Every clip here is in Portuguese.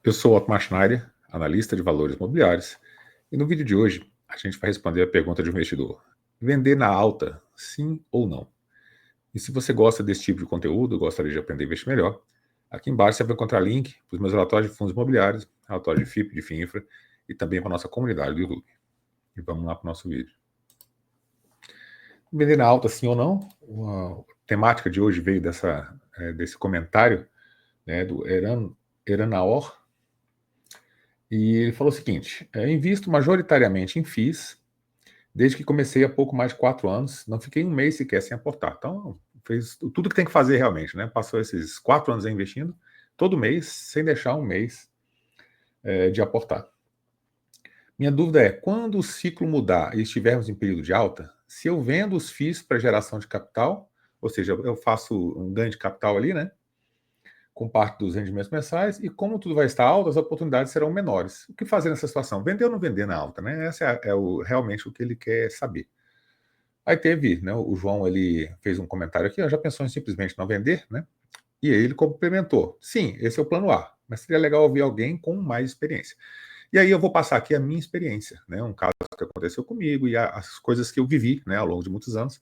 Eu sou o Otmar Schneider, analista de valores imobiliários, e no vídeo de hoje a gente vai responder a pergunta de um investidor: vender na alta, sim ou não? E se você gosta desse tipo de conteúdo, gostaria de aprender a investir melhor, aqui embaixo você vai encontrar link para os meus relatórios de fundos imobiliários, relatório de FIP, de FINFRA e também para a nossa comunidade do YouTube. E vamos lá para o nosso vídeo. Vender na alta, sim ou não? A temática de hoje veio desse comentário, né, do Eranaor. E ele falou o seguinte: invisto majoritariamente em FIIs desde que comecei há pouco mais de 4 anos. Não fiquei um mês sequer sem aportar. Então, fez tudo que tem que fazer realmente, né? Passou esses 4 anos investindo, todo mês, sem deixar um mês de aportar. Minha dúvida é, quando o ciclo mudar e estivermos em período de alta, se eu vendo os FIIs para geração de capital, ou seja, eu faço um ganho de capital ali, né? Com parte dos rendimentos mensais, e como tudo vai estar alto, as oportunidades serão menores. O que fazer nessa situação? Vender ou não vender na alta, né? Essa realmente o que ele quer saber. Aí teve, né, o João, ele fez um comentário aqui, já pensou em simplesmente não vender, né? E aí ele complementou: sim, esse é o plano A, mas seria legal ouvir alguém com mais experiência. E aí eu vou passar aqui a minha experiência, né? Um caso que aconteceu comigo e as coisas que eu vivi, né, ao longo de muitos anos.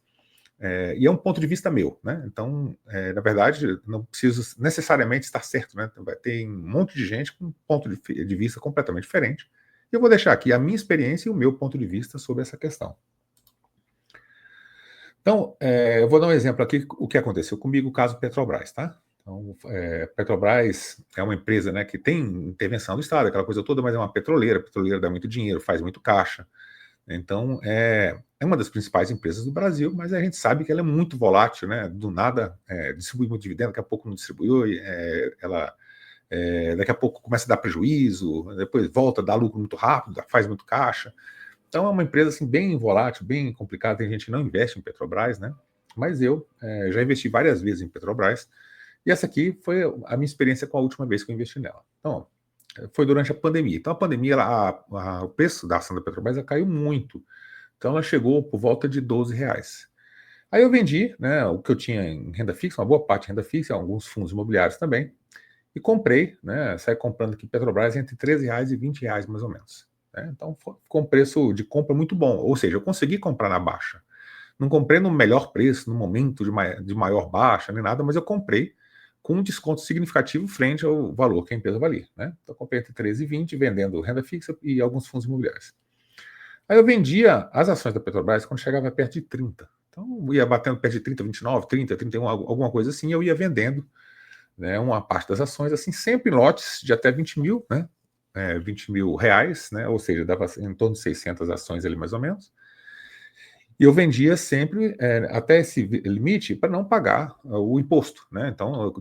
E é um ponto de vista meu, né? Então, na verdade, não preciso necessariamente estar certo, né? Vai ter um monte de gente com um ponto de vista completamente diferente. E eu vou deixar aqui a minha experiência e o meu ponto de vista sobre essa questão. Então, eu vou dar um exemplo aqui, o que aconteceu comigo, o caso Petrobras, tá? Então, Petrobras é uma empresa, né, que tem intervenção do Estado, aquela coisa toda, mas é uma petroleira, a petroleira dá muito dinheiro, faz muito caixa. Então, é uma das principais empresas do Brasil, mas a gente sabe que ela é muito volátil, né? Do nada, distribui muito dividendo, daqui a pouco não distribuiu, daqui a pouco começa a dar prejuízo, depois volta, dá lucro muito rápido, faz muito caixa. Então, é uma empresa assim, bem volátil, bem complicada. Tem gente que não investe em Petrobras, né? Mas eu já investi várias vezes em Petrobras, e essa aqui foi a minha experiência com a última vez que eu investi nela. Então, foi durante a pandemia. Então, a pandemia, o preço da ação da Petrobras caiu muito. Então, ela chegou por volta de R$ 12. Aí eu vendi, né, o que eu tinha em renda fixa, uma boa parte em renda fixa, alguns fundos imobiliários também, e comprei, né, saí comprando aqui Petrobras entre R$ 13 e R$ 20, mais ou menos. Né? Então, ficou um preço de compra muito bom. Ou seja, eu consegui comprar na baixa. Não comprei no melhor preço, no momento de maior baixa, nem nada, mas eu comprei com um desconto significativo frente ao valor que a empresa valia. Né? Então, eu comprei entre 13 e 20, vendendo renda fixa e alguns fundos imobiliários. Aí eu vendia as ações da Petrobras quando chegava perto de 30. Então, ia batendo perto de 30, 29, 30, 31, alguma coisa assim, eu ia vendendo, né, uma parte das ações, assim, sempre em lotes de até 20 mil, né? 20 mil reais, né? Ou seja, dava em torno de 600 ações ali, mais ou menos. E eu vendia sempre até esse limite para não pagar o imposto, né? Então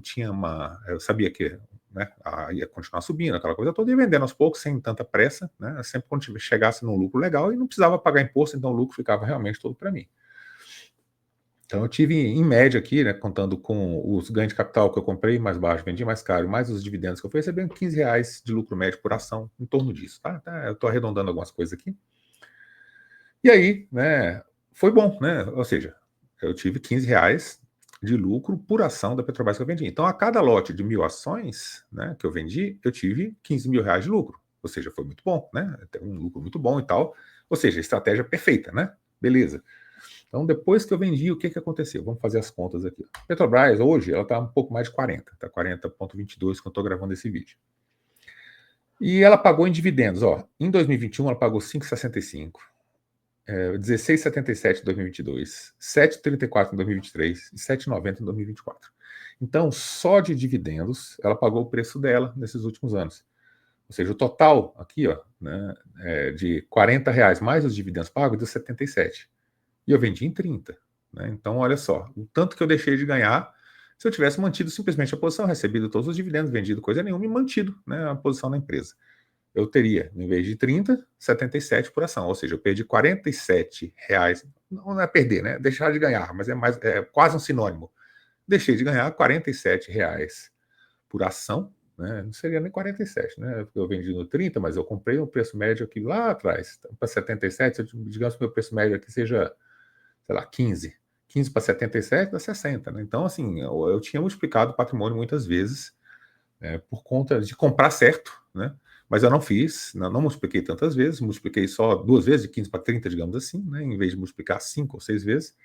eu sabia que, né, ia continuar subindo, aquela coisa toda, e vendendo aos poucos, sem tanta pressa, né? Sempre quando chegasse num lucro legal e não precisava pagar imposto, então o lucro ficava realmente todo para mim. Então eu tive, em média aqui, né, contando com os ganhos de capital que eu comprei mais baixo, vendi mais caro, mais os dividendos que eu fui recebendo, R$ 15 de lucro médio por ação, em torno disso, tá? Eu estou arredondando algumas coisas aqui. E aí, né, foi bom, né? Ou seja, eu tive R$ 15 de lucro por ação da Petrobras que eu vendi. Então, a cada lote de 1.000 ações, né, que eu vendi, eu tive R$ 15 mil de lucro. Ou seja, foi muito bom, né? Um lucro muito bom e tal. Ou seja, estratégia perfeita, né? Beleza. Então, depois que eu vendi, o que aconteceu? Vamos fazer as contas aqui. Petrobras, hoje, ela está um pouco mais de 40, está 40,22 quando eu estou gravando esse vídeo. E ela pagou em dividendos, ó. Em 2021, ela pagou 5,65. 16,77 em 2022, 7,34 em 2023 e 7,90 em 2024. Então, só de dividendos, ela pagou o preço dela nesses últimos anos. Ou seja, o total aqui, ó, né, de R$ 40 mais os dividendos pagos deu 77. E eu vendi em 30. Né? Então, olha só, o tanto que eu deixei de ganhar se eu tivesse mantido simplesmente a posição, recebido todos os dividendos, vendido coisa nenhuma e mantido, né, a posição na empresa. Eu teria, em vez de 30, 77 por ação. Ou seja, eu perdi R$ 47. Não é perder, né? Deixar de ganhar, mas é quase um sinônimo. Deixei de ganhar R$ 47 por ação, né? Não seria nem 47, né? Eu vendi no 30, mas eu comprei um preço médio aqui lá atrás. Então, para 77, digamos que o meu preço médio aqui seja, sei lá, 15. 15 para 77 dá 60, né? Então, assim, eu tinha multiplicado o patrimônio muitas vezes por conta de comprar certo, né? Mas eu não fiz, não multipliquei tantas vezes, multipliquei só 2 vezes, de 15 para 30, digamos assim, né? Em vez de multiplicar 5 ou 6 vezes,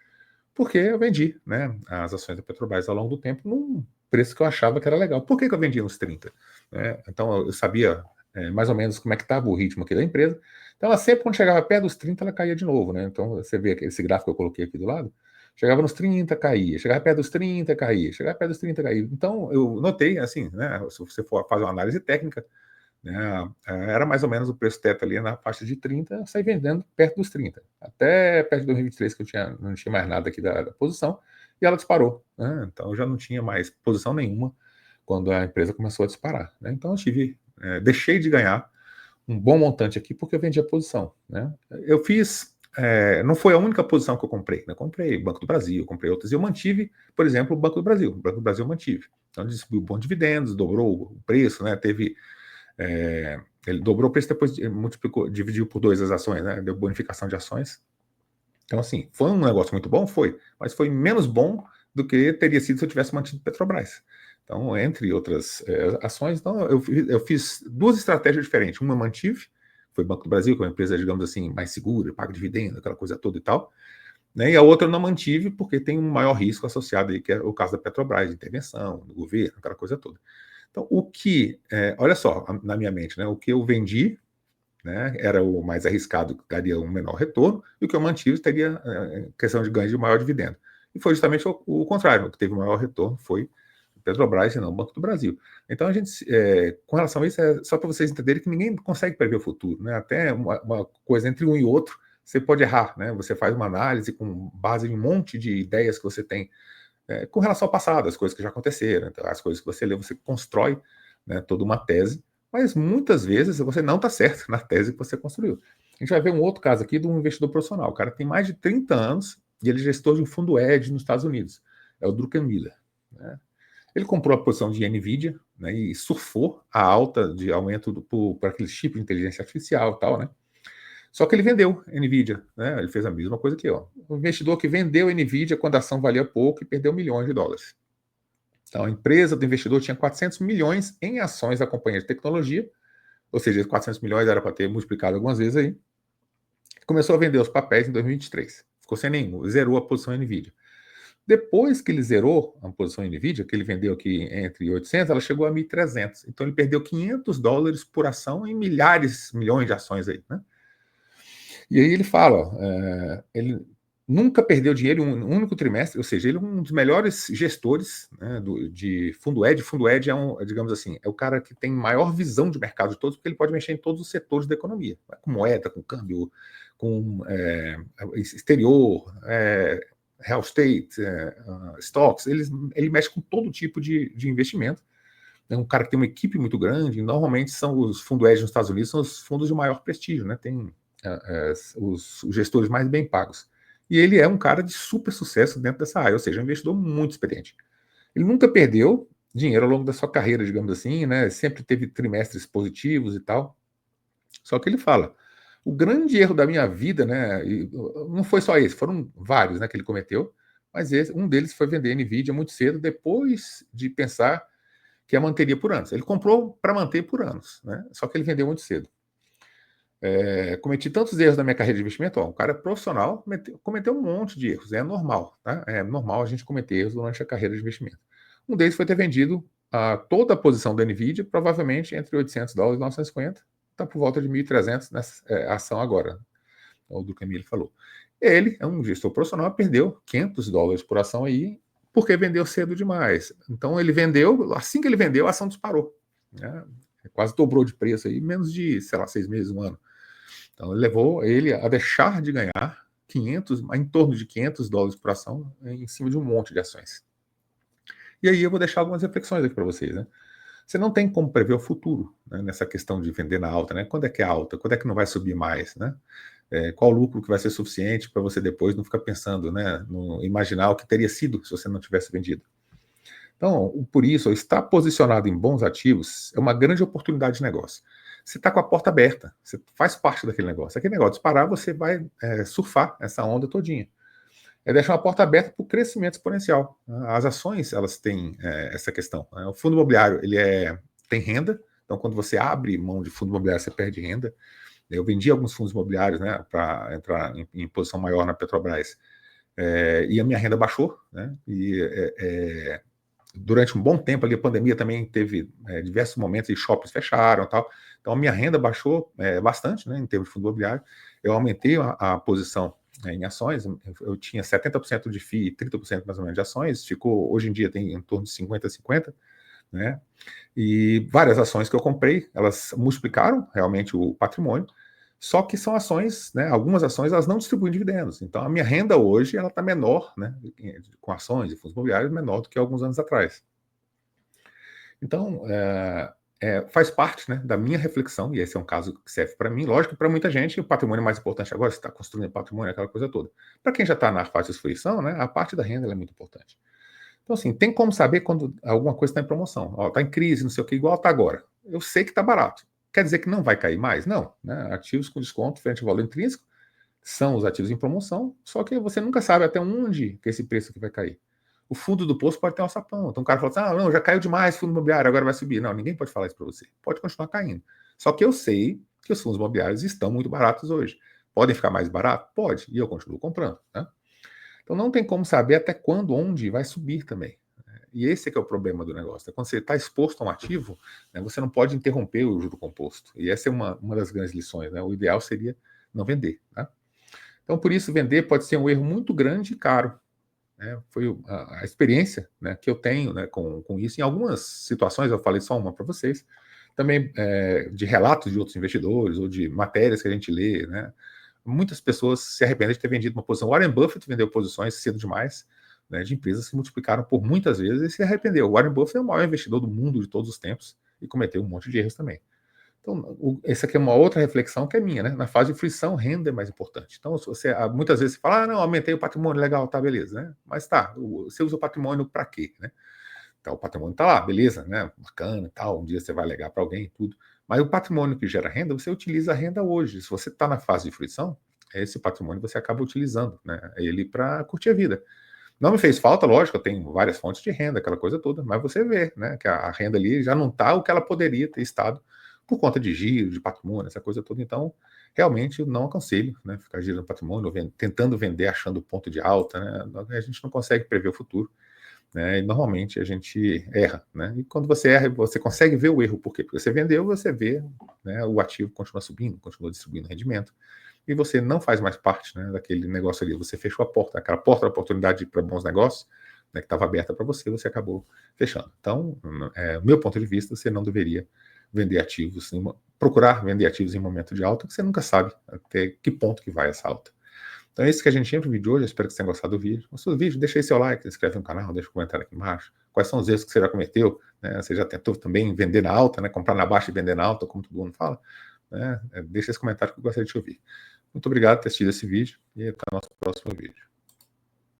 porque eu vendi, né, as ações da Petrobras ao longo do tempo num preço que eu achava que era legal. Por que eu vendia nos 30? Né? Então eu sabia mais ou menos como é que estava o ritmo aqui da empresa. Então ela sempre, quando chegava perto dos 30, ela caía de novo, né? Então você vê esse gráfico que eu coloquei aqui do lado, chegava nos 30, caía, chegava perto dos 30, caía, chegava perto dos 30, caía. Então eu notei, assim, né, se você for fazer uma análise técnica, né, era mais ou menos o preço teto ali na faixa de 30, eu saí vendendo perto dos 30. Até perto de 2023, que não tinha mais nada aqui da posição, e ela disparou. Né? Então eu já não tinha mais posição nenhuma quando a empresa começou a disparar. Né? Então eu deixei de ganhar um bom montante aqui porque eu vendi a posição. Né? Eu fiz, não foi a única posição que eu comprei. Né? Comprei Banco do Brasil, comprei outras, e eu mantive, por exemplo, o Banco do Brasil. O Banco do Brasil eu mantive. Então ele distribuiu bons dividendos, dobrou o preço, né? Ele dobrou o preço, depois multiplicou, dividiu por 2 as ações, né? Deu bonificação de ações. Então, assim, foi um negócio muito bom? Foi, mas foi menos bom do que teria sido se eu tivesse mantido Petrobras. Então, entre outras ações, então, eu fiz 2 estratégias diferentes. Uma eu mantive, foi Banco do Brasil, que é uma empresa, digamos assim, mais segura, paga dividendo, aquela coisa toda e tal. Né? E a outra eu não mantive porque tem um maior risco associado aí, que é o caso da Petrobras, de intervenção do governo, aquela coisa toda. Então, olha só, na minha mente, né, o que eu vendi, né, era o mais arriscado, que daria um menor retorno, e o que eu mantive teria questão de ganho de maior dividendo. E foi justamente o contrário, o que teve o maior retorno foi Petrobras e não o Banco do Brasil. Então, com relação a isso, é só para vocês entenderem que ninguém consegue prever o futuro. Né? Até uma coisa entre um e outro, você pode errar. Né? Você faz uma análise com base em um monte de ideias que você tem com relação ao passado, as coisas que já aconteceram, então, as coisas que você lê, você constrói, né, toda uma tese, mas muitas vezes você não está certo na tese que você construiu. A gente vai ver um outro caso aqui de um investidor profissional. O cara tem mais de 30 anos e ele é gestor de um fundo hedge nos Estados Unidos. É o Druckenmiller. Né? Ele comprou a posição de NVIDIA, né, e surfou a alta de aumento por aquele chip de inteligência artificial e tal, né? Só que ele vendeu NVIDIA, né? Ele fez a mesma coisa que eu. O investidor que vendeu NVIDIA quando a ação valia pouco e perdeu milhões de dólares. Então, a empresa do investidor tinha 400 milhões em ações da companhia de tecnologia, ou seja, 400 milhões era para ter multiplicado algumas vezes aí. Começou a vender os papéis em 2023. Ficou sem nenhum, zerou a posição NVIDIA. Depois que ele zerou a posição NVIDIA, que ele vendeu aqui entre 800, ela chegou a 1.300. Então, ele perdeu 500 dólares por ação em milhões de ações aí, né? E aí ele fala, ele nunca perdeu dinheiro em um único trimestre, ou seja, ele é um dos melhores gestores, né, de fundo hedge. Fundo hedge digamos assim, é o cara que tem maior visão de mercado de todos, porque ele pode mexer em todos os setores da economia, com moeda, com câmbio, com exterior, real estate, stocks, ele mexe com todo tipo de investimento. É um cara que tem uma equipe muito grande, normalmente são os fundos hedge nos Estados Unidos, são os fundos de maior prestígio, né? Tem os gestores mais bem pagos. E ele é um cara de super sucesso dentro dessa área, ou seja, um investidor muito experiente. Ele nunca perdeu dinheiro ao longo da sua carreira, digamos assim, né? Sempre teve trimestres positivos e tal. Só que ele fala, o grande erro da minha vida, né? Não foi só esse, foram vários, né, que ele cometeu, mas um deles foi vender Nvidia muito cedo, depois de pensar que a manteria por anos. Ele comprou para manter por anos, né? Só que ele vendeu muito cedo. Cometi tantos erros na minha carreira de investimento. O cara é profissional, cometeu um monte de erros. É normal, tá? É normal a gente cometer erros durante a carreira de investimento. Um deles foi ter vendido toda a posição da NVIDIA, provavelmente entre 800 dólares e 950. Está por volta de 1.300 nessa ação agora. O do Camille falou. Ele é um gestor profissional, perdeu 500 dólares por ação aí, porque vendeu cedo demais. Então ele vendeu, assim que ele vendeu, a ação disparou. Né? Quase dobrou de preço aí, menos de, sei lá, 6 meses, um ano. Então, ele levou ele a deixar de ganhar em torno de 500 dólares por ação em cima de um monte de ações. E aí eu vou deixar algumas reflexões aqui para vocês. Né? Você não tem como prever o futuro, né, nessa questão de vender na alta. Né? Quando é que é alta? Quando é que não vai subir mais? Né? Qual lucro que vai ser suficiente para você depois não ficar pensando, né, no imaginar o que teria sido se você não tivesse vendido? Então, por isso, estar posicionado em bons ativos é uma grande oportunidade de negócio. Você está com a porta aberta, você faz parte daquele negócio. Aquele negócio disparar, você vai surfar essa onda todinha. É deixar uma porta aberta para o crescimento exponencial. As ações, elas têm essa questão. O fundo imobiliário, ele tem renda, Então, quando você abre mão de fundo imobiliário, você perde renda. Eu vendi alguns fundos imobiliários, né, para entrar em posição maior na Petrobras, e a minha renda baixou, né, durante um bom tempo ali, a pandemia também teve diversos momentos e shoppings fecharam e tal, então a minha renda baixou bastante, né, em termos de fundo imobiliário. Eu aumentei a posição em ações, eu tinha 70% de FII e 30% mais ou menos de ações, hoje em dia tem em torno de 50-50, né, e várias ações que eu comprei, elas multiplicaram realmente o patrimônio, só que são ações, né, algumas ações elas não distribuem dividendos, então a minha renda hoje ela está menor, né, com ações e fundos imobiliários, menor do que alguns anos atrás. Então, faz parte, né, da minha reflexão, e esse é um caso que serve para mim, lógico que para muita gente o patrimônio é mais importante agora, você está construindo patrimônio, aquela coisa toda. Para quem já está na fase de fruição, né, a parte da renda é muito importante. Então, assim, tem como saber quando alguma coisa está em promoção. Está em crise, não sei o que, igual está agora. Eu sei que está barato. Quer dizer que não vai cair mais? Não. Né? Ativos com desconto frente ao valor intrínseco são os ativos em promoção, só que você nunca sabe até onde que esse preço aqui vai cair. O fundo do poço pode ter um alçapão. Então o cara fala assim, não, já caiu demais fundo imobiliário, agora vai subir. Não, ninguém pode falar isso para você. Pode continuar caindo. Só que eu sei que os fundos imobiliários estão muito baratos hoje. Podem ficar mais baratos? Pode. E eu continuo comprando. Né? Então não tem como saber até quando, onde vai subir também. E esse é que é o problema do negócio. Quando você está exposto a um ativo, né, você não pode interromper o juro composto. E essa é uma das grandes lições. Né? O ideal seria não vender. Né? Então, por isso, vender pode ser um erro muito grande e caro. Né? Foi a experiência, né, que eu tenho, né, com isso. Em algumas situações, eu falei só uma para vocês, também de relatos de outros investidores ou de matérias que a gente lê. Né? Muitas pessoas se arrependem de ter vendido uma posição. Warren Buffett vendeu posições cedo demais, né, de empresas que multiplicaram por muitas vezes e se arrependeu. O Warren Buffett é o maior investidor do mundo de todos os tempos e cometeu um monte de erros também. Então, essa aqui é uma outra reflexão que é minha, né? Na fase de fruição, renda é mais importante. Então, se você muitas vezes fala, não, aumentei o patrimônio, legal, tá, beleza, né? Mas tá, você usa o patrimônio para quê, né? Então, o patrimônio tá lá, beleza, né? Bacana, tal, um dia você vai alegar para alguém e tudo. Mas o patrimônio que gera renda, você utiliza a renda hoje. Se você está na fase de fruição, esse patrimônio você acaba utilizando, né? Ele para curtir a vida. Não me fez falta, lógico, eu tenho várias fontes de renda, aquela coisa toda, mas você vê, né, que a renda ali já não está o que ela poderia ter estado por conta de giro, de patrimônio, essa coisa toda. Então, realmente, eu não aconselho, né, ficar girando patrimônio, tentando vender, achando o ponto de alta, né, a gente não consegue prever o futuro, né, e normalmente a gente erra, né, e quando você erra, você consegue ver o erro, por quê? Porque você vendeu, você vê, né, o ativo continua subindo, continua distribuindo rendimento, e você não faz mais parte, né, daquele negócio ali, você fechou a porta, aquela porta da oportunidade para bons negócios, né, que estava aberta para você, você acabou fechando. Então, do meu ponto de vista, você não deveria vender ativos, procurar vender ativos em momento de alta, que você nunca sabe até que ponto que vai essa alta. Então é isso que a gente tinha para o vídeo de hoje, eu espero que você tenha gostado do vídeo. Gostou do vídeo? Deixa aí seu like, se inscreve no canal, deixa um comentário aqui embaixo. Quais são os erros que você já cometeu? Né? Você já tentou também vender na alta, né? Comprar na baixa e vender na alta, como todo mundo fala? Né? Deixa esse comentário que eu gostaria de te ouvir. Muito obrigado por ter assistido esse vídeo e até o nosso próximo vídeo.